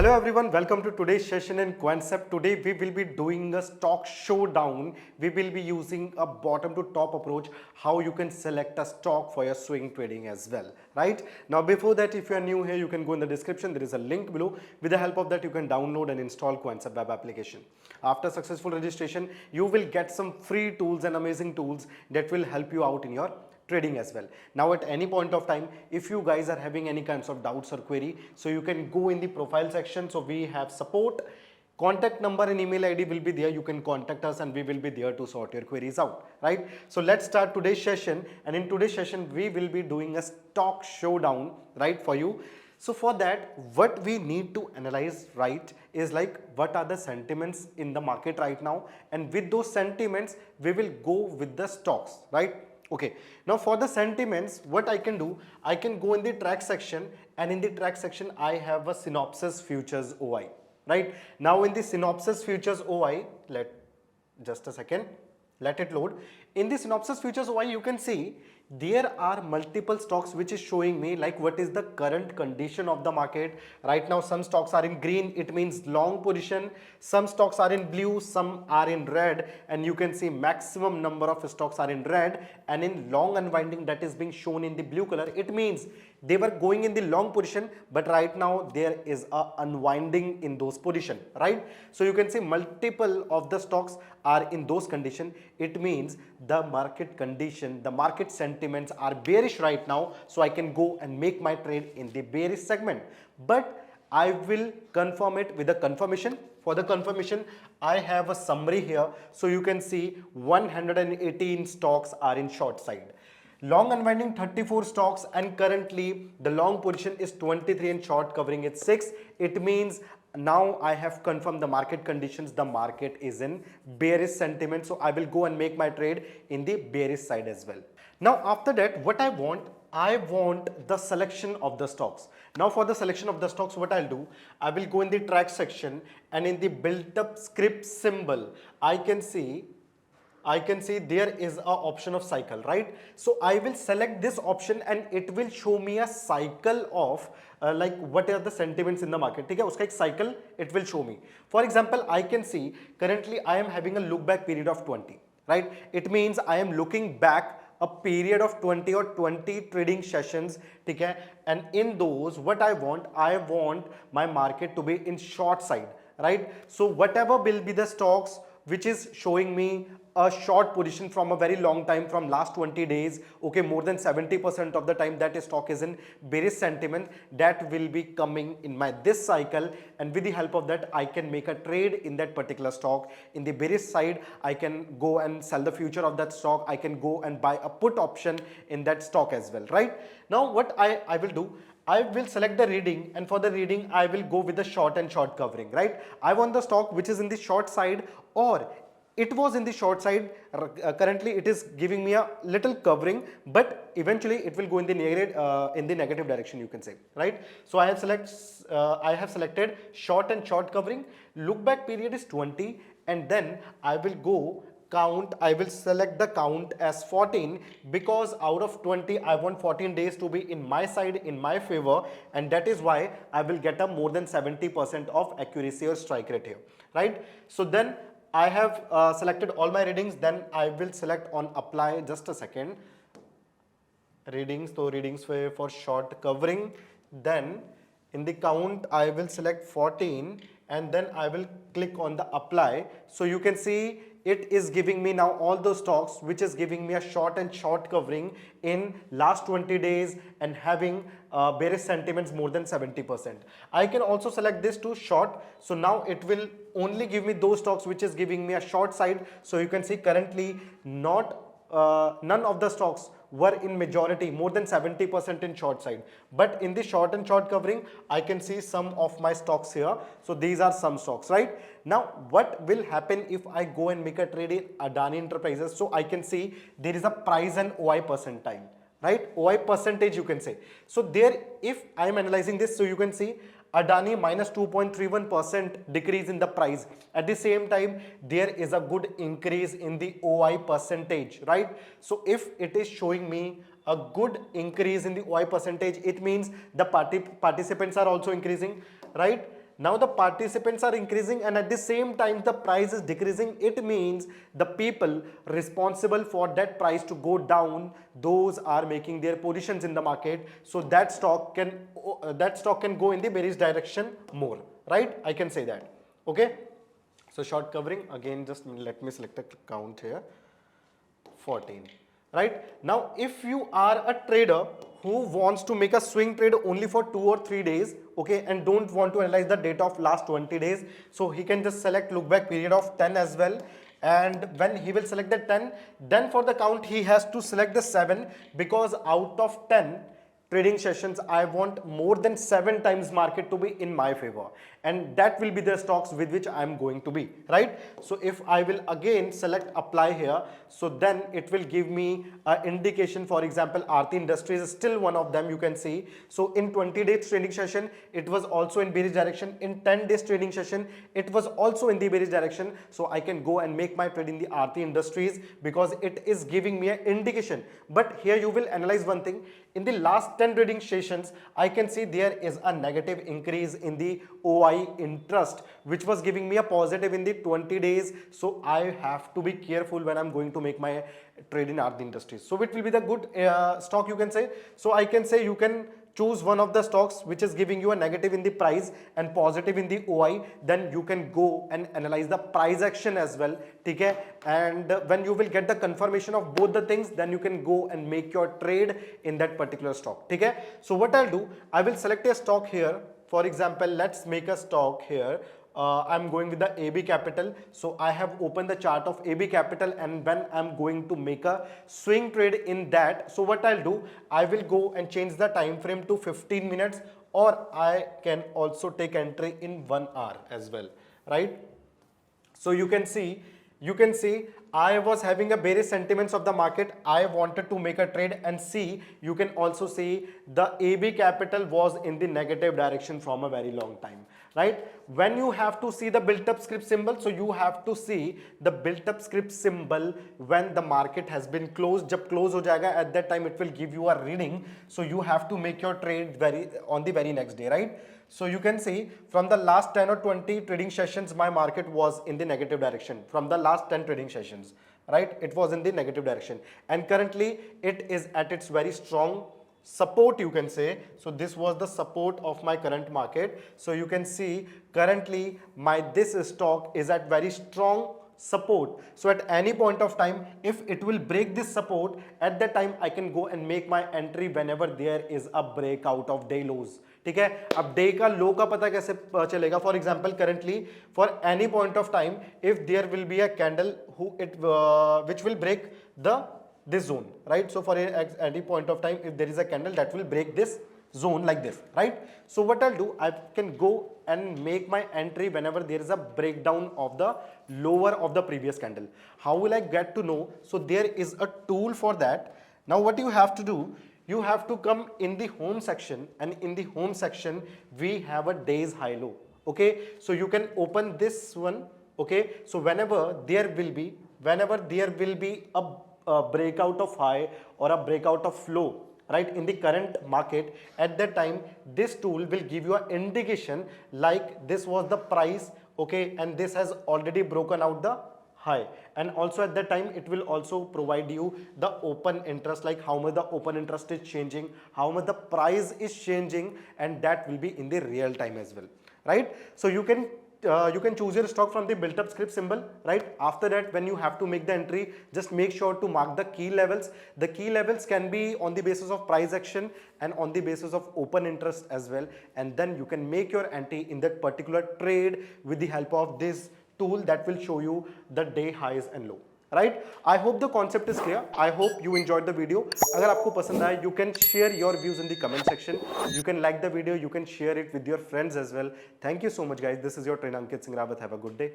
Hello everyone, welcome to today's session in Quantsapp. Today we will be doing a stock showdown. We will be using a bottom to top approach, how you can select a stock for your swing trading as well, right? Now before that, if you are new here, you can go in the description. There is a link below. With the help of that, you can download and install Quantsapp web application. After successful registration, you will get some free tools and amazing tools that will help you out in your trading as well. Now at any point of time, if you guys are having any kinds of doubts or query, so you can go in the profile section. So we have support, contact number and email ID will be there. You can contact us and we will be there to sort your queries out, right? So let's start today's session, and in today's session we will be doing a stock showdown, right, for you. So for that, what we need to analyze, right, is like what are the sentiments in the market right now, and with those sentiments we will go with the stocks, right? Okay, now for the sentiments, what I can do, I can go in the track section, and in the track section I have a synopsis futures OI, right? Now in the synopsis futures OI, just a second, let it load. In the synopsis futures OI, you can see there are multiple stocks which is showing me like what is the current condition of the market right now. Some stocks are in green, it means long position. Some stocks are in blue, some are in red, and you can see maximum number of stocks are in red, and in long unwinding that is being shown in the blue color. It means they were going in the long position, but right now there is a unwinding in those position, right? So you can see multiple of the stocks are in those condition. It means the market condition, the market sentiments are bearish right now, so I can go and make my trade in the bearish segment. But I will confirm it with a confirmation. For the confirmation, I have a summary here, so you can see 118 stocks are in short side. Long unwinding 34 stocks, and currently the long position is 23 and short covering is 6. It means now I have confirmed the market conditions. The market is in bearish sentiment, so I will go and make my trade in the bearish side as well. Now after that, what I want the selection of the stocks. Now for the selection of the stocks, what I'll do, I will go in the track section, and in the built up script symbol, I can see there is a option of cycle, right? So I will select this option, and it will show me a cycle of like what are the sentiments in the market. Okay, uska ek cycle it will show me. For example, I can see currently I am having a look back period of 20, right? It means I am looking back a period of 20 or 20 trading sessions, okay? And in those, what I want my market to be in short side, right? So whatever will be the stocks which is showing me a short position from a very long time, from last 20 days, okay, more than 70% of the time that stock is in bearish sentiment, that will be coming in my this cycle, and with the help of that I can make a trade in that particular stock. In the bearish side, I can go and sell the future of that stock. I can go and buy a put option in that stock as well, right? Now what I will do, I will select the reading, and for the reading I will go with the short and short covering, right? I want the stock which is in the short side, or it was in the short side. Currently it is giving me a little covering, but eventually it will go in the negative direction, you can say, right? So I have selected short and short covering. Look back period is 20, and then I will go count. I will select the count as 14, because out of 20 I want 14 days to be in my side, in my favor, and that is why I will get a more than 70% of accuracy or strike rate here, right? So then I have selected all my readings. Then I will select on apply. Just a second. Readings, so readings for short covering. Then in the count I will select 14, and then I will click on the apply. So you can see it is giving me now all those stocks which is giving me a short and short covering in last 20 days and having bearish sentiments more than 70%. I can also select this to short. So now it will only give me those stocks which is giving me a short side. So you can see currently none of the stocks were in majority more than 70% in short side, but in the short and short covering I can see some of my stocks here. So these are some stocks, right? Now what will happen if I go and make a trade in Adani Enterprises? So I can see there is a price and OI percentile, right? OI percentage, you can say. So there, if I am analyzing this, so you can see Adani minus 2.31% decrease in the price. At the same time, there is a good increase in the OI percentage, right? So if it is showing me a good increase in the OI percentage, it means the participants are also increasing, right? Now the participants are increasing and at the same time the price is decreasing. It means the people responsible for that price to go down, those are making their positions in the market. So that stock can go in the bearish direction more, right? I can say that. Okay. So short covering, again just let me select a count here, 14. Right? Now if you are a trader who wants to make a swing trade only for 2 or 3 days, okay, and don't want to analyze the data of last 20 days, so he can just select look back period of 10 as well. And when he will select the 10, then for the count he has to select the 7, because out of 10 trading sessions I want more than 7 times market to be in my favor, and that will be the stocks with which I am going to be, right? So if I will again select apply here, so then it will give me an indication. For example, Aarti Industries is still one of them, you can see. So in 20 days trading session it was also in bearish direction, in 10 days trading session it was also in the bearish direction. So I can go and make my trade in the Aarti Industries because it is giving me an indication. But here you will analyze one thing. In the last 10 trading sessions, I can see there is a negative increase in the OI interest, which was giving me a positive in the 20 days. So I have to be careful when I'm going to make my trade in Aarti Industries. So it will be the good stock, you can say. So I can say you can choose one of the stocks which is giving you a negative in the price and positive in the OI, then you can go and analyze the price action as well, okay? And when you will get the confirmation of both the things, then you can go and make your trade in that particular stock, okay? So what I'll do, I will select a stock here. For example, let's make a stock here. I'm going with the AB Capital. So I have opened the chart of AB Capital, and when I'm going to make a swing trade in that, so what I'll do, I will go and change the time frame to 15 minutes, or I can also take entry in 1 hour as well, right? So you can see I was having a bearish sentiments of the market. I wanted to make a trade, and see, you can also see the AB Capital was in the negative direction from a very long time, right? When you have to see the built up script symbol, so you have to see the built up script symbol when the market has been closed. Jab close ho jayega, at that time it will give you a reading. So you have to make your trade on the very next day, right? So you can see from the last 10 or 20 trading sessions, my market was in the negative direction. From the last 10 trading sessions, right? It was in the negative direction, and currently it is at its very strong support, you can say. So this was the support of my current market. So you can see currently this stock is at very strong support. So at any point of time, if it will break this support, at that time I can go and make my entry whenever there is a breakout of day lows. ठीक है, अब day का लो का पता कैसे चलेगा? For example currently for any point of time if there will be a candle which will break this zone, right? So for any point of time, if there is a candle that will break this zone like this, right? So what I'll do, I can go and make my entry whenever there is a breakdown of the lower of the previous candle. How will I get to know? So there is a tool for that. Now what you have to do, you have to come in the home section, and in the home section we have a days high low, okay? So you can open this one, okay? So whenever there will be a breakout of high or a breakout of low, right, in the current market, at that time this tool will give you an indication like this was the price, okay, and this has already broken out the high, and also at that time it will also provide you the open interest, like how much the open interest is changing, how much the price is changing, and that will be in the real time as well, right? So you can choose your stock from the built up script symbol, right? After that, when you have to make the entry, just make sure to mark the key levels. The key levels can be on the basis of price action and on the basis of open interest as well, and then you can make your entry in that particular trade with the help of this tool that will show you the day highs and low, right? I hope the concept is clear. I hope you enjoyed the video. अगर आपको पसंद आए, you can share your views in the comment section. You can like the video. You can share it with your friends as well. Thank you so much, guys. This is your trainer Ankit Singh Rawat. Have a good day.